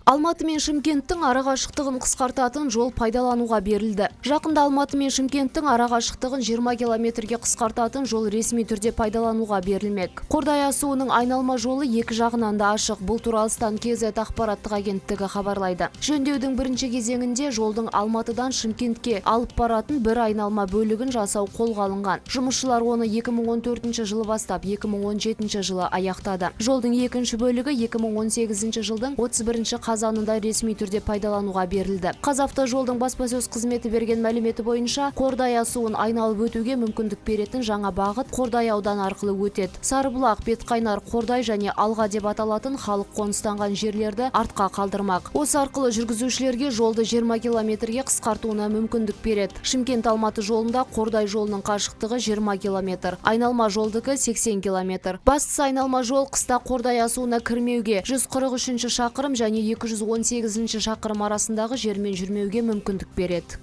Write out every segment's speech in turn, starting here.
Алматы мен Шымкенттің арақашықтығын қысқартатын жол пайдалануға берілді. Жақында Алматы мен Шымкенттің арақашықтығын 20 километрге қысқартатын жол ресми түрде пайдалануға берілмек. Қордай суының айналма жолы екі жағынан да ашық. Бұл туралы Стан.kz ақпараттық агенттігі хабарлайды. Жөндеудің бірінші кезеңінде жолдың Алматыдан Шымкентке алып баратын бір айналма бөлігін жасау қолға алынған. Жұмысшылар оны 2014 жылы бастап 2017 жылы аяқтады. Жолдың екінші бөлігі 2018 жылдың 31 қазанында ресми түрде пайдалануға берілді. Қазавтожолдың баспасөз қызметі берген мәліметі бойынша, Қордай суын айналып өтуге мүмкіндік беретін жаңа бағыт Қордай ауданы арқылы өтеді. Сарыбұлақ, Бетқайнар, Қордай және Алға деп аталатын халық қоныстанған жерлерді артқа қалдырмақ. Осы арқылы жүргізушілерге жолды 20 километрге қысқартуына мүмкіндік береді. Шымкент-Алматы жолында Қордай жолының қашықтығы 20 километр, айналма жолдығы 80 километр. Бастысы айналма жол қыста Қордай суына кірмеуге, 143 шақырым және 218 шақырым арасындағы жермен жүрмеуге мүмкіндік береді.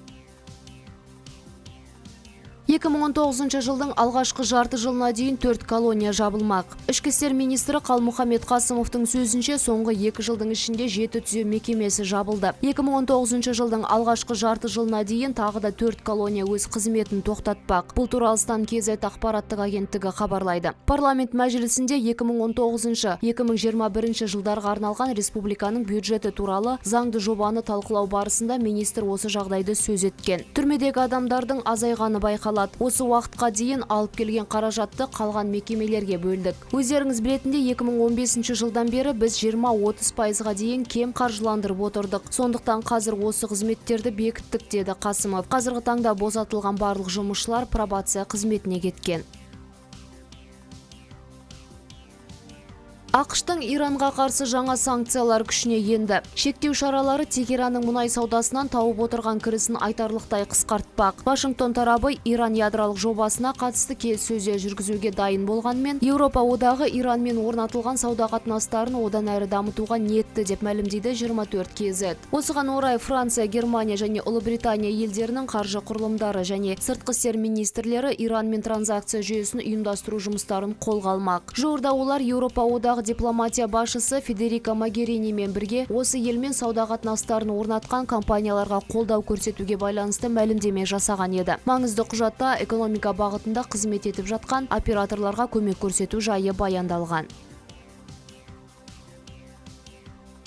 2019 жылдың алғашқы жарты жылына дейін 4 колония жабылмақ. Ішкі істер министрі Қалмұхаммед Қасымовтың сөзінше, соңғы 2 жылдың ішінде 7 түзеу мекемесі жабылды. 2019 жылдың алғашқы жарты жылына дейін тағы да 4 колония өз қызметін тоқтатпақ. Бұл туралы Стан.kz ақпараттық агенттігі хабарлайды. Парламент мәжілісінде 2019-2021 жылдарға арналған республиканың бюджеті туралы заңды жобаны талқылау барысында министр осы жағдайды сөз еткен. Түрмедегі адамдардың азайғаны байқалады. Осы уақытқа дейін алып келген қаражатты қалған мекемелерге бөлдік. Өздеріңіз білетіндей 2015 жылдан бері біз 20-30%-ға дейін кем қаржыландырып отырдық. Сондықтан қазір осы қызметтерді бекіттік, деді Қасымов. Қазіргі таңда босатылған барлық жұмысшылар пробация қызметіне кеткен. ақш-тың Иранға қарсы жаңа санкциялар күшіне енді. Шектеу шаралары Тегеранның мұнай саудасынан тауып отырған кірісін айтарлықтай қысқартпақ. Вашингтон тарабы Иран ядролық жобасына қатысты келіссөздер жүргізуге дайын болғанмен, Еуропа одағы Иранмен орнатылған сауда қатынастарын одан әрі дамытуға ниетті деп мәлімдейді 24kz. Осыған орай Франция, Германия және Ұлыбритания елдерінің қаржы құрылымдары және сыртқы істер министрлері Иранмен транзакция жүйесін ұйымдастыру жұмыстарын қолға алмақ. Жуырда олар Еуропа одағы дипломатия басшысы Федерика Могеринимен бірге осы елмен сауда қатынастарын орнатқан компанияларға қолдау көрсетуге байланысты мәлімдеме жасаған еді. Маңызды құжатта экономика бағытында қызмет етіп жатқан операторларға көмек көрсету жайы баяндалған.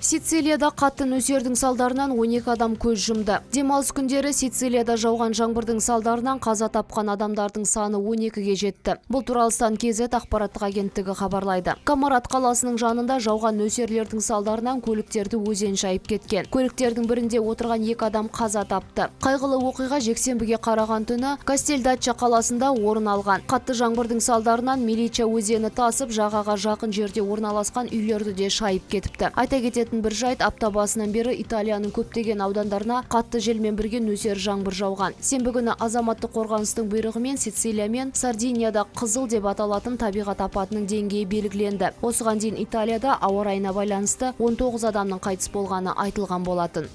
Сицилияда қатты нөсердің салдарынан 12 адам көз жұмды. Демалыс күндері Сицилияда жауған жаңбырдың салдарынан қаза тапқан адамдардың саны 12-ге жетті. Бұл туралы Стан.kz ақпараттық агенттігі хабарлайды. Камарат қаласының жанында жауған нөсерлердің салдарынан көліктерді өзен шайып кеткен. Көліктердің бірінде отырған 2 адам қаза тапты. Қайғылы оқиға жексенбіге қараған түні Кастельдачча қаласында орын алған. Қатты жаңбырдың салдарынан Милича өзені тасып, жағаға жақын жерде орналасқан үйлерді де шайып кетіпті. Айта кететін бір жайт, апта басынан бері Италияның көптеген аудандарына қатты желмен бірге нөсер жаңбыр жауған. Сенбі күні азаматтық қорғаныстың бұйрығымен Сицилия мен Сардинияда қызыл деп аталатын табиғат апатының деңгейі белгіленді. Осыған дейін Италияда ауа райына байланысты 19 адамның қайтыс болғаны айтылған болатын.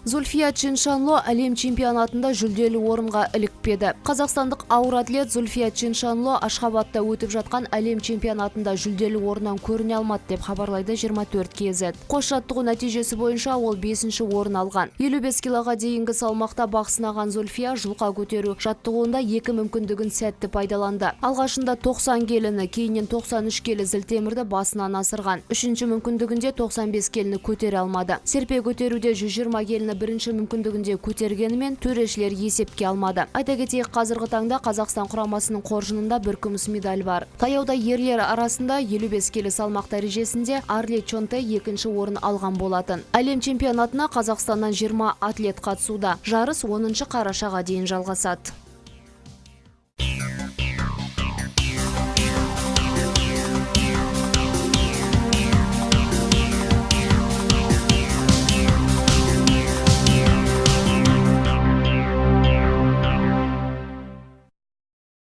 Зульфия Чиншанло әлем чемпионатында жүлделі орынға ілікпеді. Қазақстандық ауыр атлет Зульфия Чиншанло Ашхабадта өтіп жатқан әлем чемпионатында жүлделі орыннан көріне алмады деп хабарлайды 24kz. Қос жаттығу нәтижесі бойынша ол 5-ші орын алған. 55 килоға дейінгі салмақта бақ сынаған Зульфия жұлқа көтеру жаттығуында 2 мүмкіндігін сәтті пайдаланды. Алғашында 90 келіні, кейіннен 93 келі зілтемірді басынан асырған. Үшінші мүмкіндігінде 95 келіні көтере алмады. Серпе көтеруде 120 келіні бірінші мүмкіндігінде көтергенімен төрешілер есепке алмады. Айта кетейік, қазіргі таңда Қазақстан құрамасының қоржынында бір күміс медаль бар. Таяуда ерлер арасында 55 келі салмақ дәрежесінде Арли Чонте 2-ші орын алған болатын. Әлем чемпионатына Қазақстаннан 20 атлет қатысуда. Жарыс 10 қарашаға дейін жалғасады.